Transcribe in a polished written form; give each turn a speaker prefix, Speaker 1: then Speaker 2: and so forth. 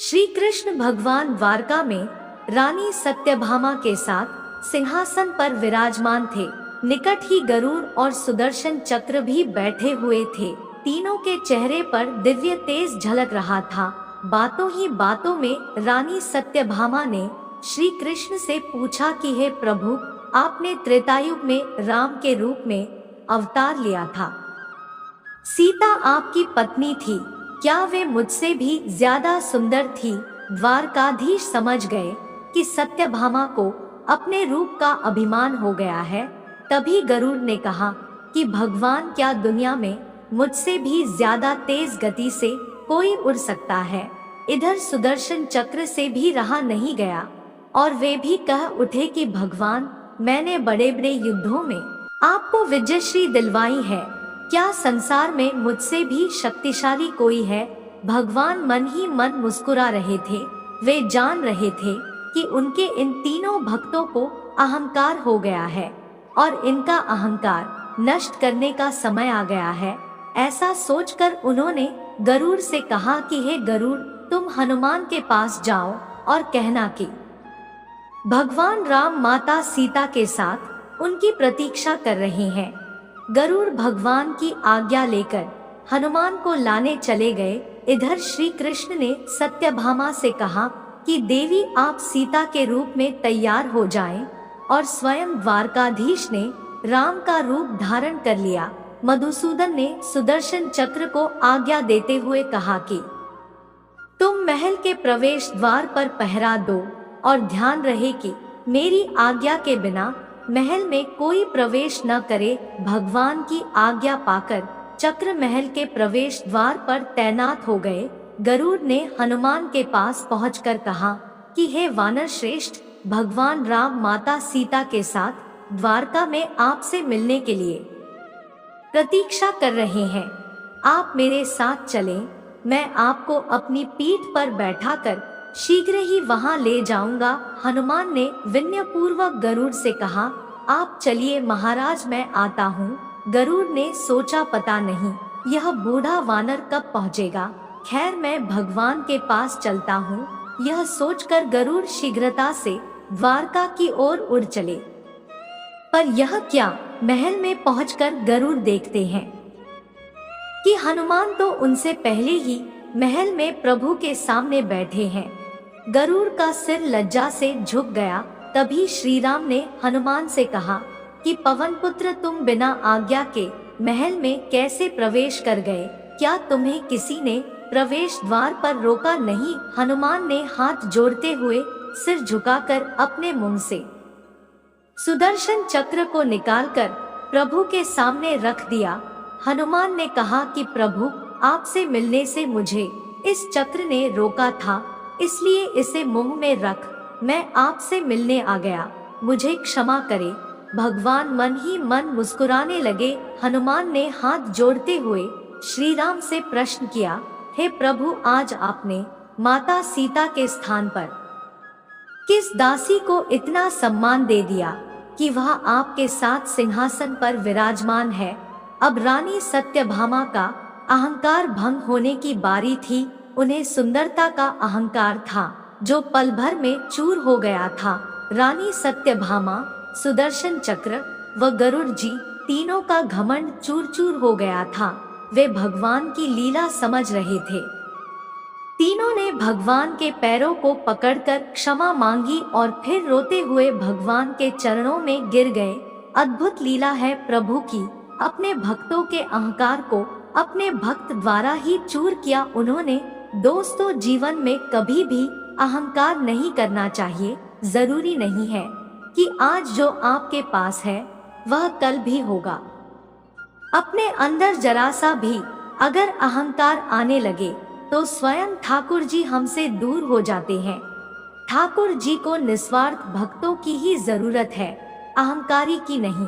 Speaker 1: श्री कृष्ण भगवान द्वारका में रानी सत्यभामा के साथ सिंहासन पर विराजमान थे। निकट ही गरुड़ और सुदर्शन चक्र भी बैठे हुए थे। तीनों के चेहरे पर दिव्य तेज झलक रहा था। बातों ही बातों में रानी सत्यभामा ने श्री कृष्ण से पूछा कि हे प्रभु, आपने त्रेतायुग में राम के रूप में अवतार लिया था। सीता आपकी पत्नी थी, क्या वे मुझसे भी ज्यादा सुंदर थी? द्वारकाधीश समझ गए कि सत्यभामा को अपने रूप का अभिमान हो गया है। तभी गरुड़ ने कहा कि भगवान, क्या दुनिया में मुझसे भी ज्यादा तेज गति से कोई उड़ सकता है? इधर सुदर्शन चक्र से भी रहा नहीं गया और वे भी कह उठे कि भगवान, मैंने बड़े बड़े युद्धों में आपको विजयश्री दिलवाई है, क्या संसार में मुझसे भी शक्तिशाली कोई है? भगवान मन ही मन मुस्कुरा रहे थे। वे जान रहे थे कि उनके इन तीनों भक्तों को अहंकार हो गया है और इनका अहंकार नष्ट करने का समय आ गया है। ऐसा सोचकर उन्होंने गरुड़ से कहा कि हे गरुड़, तुम हनुमान के पास जाओ और कहना कि भगवान राम माता सीता के साथ उनकी प्रतीक्षा कर रहे हैं। गरुड़ भगवान की आज्ञा लेकर हनुमान को लाने चले गए। इधर श्री कृष्ण ने सत्यभामा से कहा कि देवी, आप सीता के रूप में तैयार हो जाएं, और स्वयं द्वारकाधीश ने राम का रूप धारण कर लिया। मधुसूदन ने सुदर्शन चक्र को आज्ञा देते हुए कहा कि तुम महल के प्रवेश द्वार पर पहरा दो और ध्यान रहे कि मेरी आज्ञा के बिना महल में कोई प्रवेश न करे। भगवान की आज्ञा पाकर चक्र महल के प्रवेश द्वार पर तैनात हो गए। गरुड़ ने हनुमान के पास पहुंचकर कहा कि हे वानर श्रेष्ठ, भगवान राम माता सीता के साथ द्वारका में आपसे मिलने के लिए प्रतीक्षा कर रहे हैं। आप मेरे साथ चलें, मैं आपको अपनी पीठ पर बैठाकर शीघ्र ही वहां ले जाऊंगा। हनुमान ने विनयपूर्वक गरुड़ से कहा, आप चलिए महाराज, मैं आता हूँ। गरुड़ ने सोचा, पता नहीं यह बूढ़ा वानर कब पहुँचेगा, खैर मैं भगवान के पास चलता हूँ। यह सोचकर गरुड़ शीघ्रता से द्वारका की ओर उड़ चले। पर यह क्या, महल में पहुंचकर गरुड़ देखते हैं कि हनुमान तो उनसे पहले ही महल में प्रभु के सामने बैठे हैं। गरुड़ का सिर लज्जा से झुक गया। तभी श्री राम ने हनुमान से कहा कि पवन पुत्र, तुम बिना आज्ञा के महल में कैसे प्रवेश कर गए? क्या तुम्हें किसी ने प्रवेश द्वार पर रोका नहीं? हनुमान ने हाथ जोड़ते हुए सिर झुकाकर अपने मुंह से सुदर्शन चक्र को निकालकर प्रभु के सामने रख दिया। हनुमान ने कहा कि प्रभु, आपसे मिलने से मुझे इस चक्र ने रोका था, इसलिए इसे मुंह में रख मैं आपसे मिलने आ गया, मुझे क्षमा करे। भगवान मन ही मन मुस्कुराने लगे। हनुमान ने हाथ जोड़ते हुए श्री राम से प्रश्न किया, हे प्रभु, आज आपने माता सीता के स्थान पर किस दासी को इतना सम्मान दे दिया कि वह आपके साथ सिंहासन पर विराजमान है? अब रानी सत्यभामा का अहंकार भंग होने की बारी थी। उन्हें सुंदरता का अहंकार था जो पल भर में चूर हो गया था। रानी सत्यभामा, सुदर्शन चक्र व गरुड़ जी तीनों का घमंड चूर चूर हो गया था। वे भगवान की लीला समझ रहे थे। तीनों ने भगवान के पैरों को पकड़कर क्षमा मांगी और फिर रोते हुए भगवान के चरणों में गिर गए। अद्भुत लीला है प्रभु की, अपने भक्तों के अहंकार को अपने भक्त द्वारा ही चूर किया उन्होंने। दोस्तों, जीवन में कभी भी अहंकार नहीं करना चाहिए। जरूरी नहीं है कि आज जो आपके पास है वह कल भी होगा। अपने अंदर जरा सा भी अगर अहंकार आने लगे तो स्वयं ठाकुर जी हमसे दूर हो जाते हैं। ठाकुर जी को निस्वार्थ भक्तों की ही जरूरत है, अहंकारी की नहीं।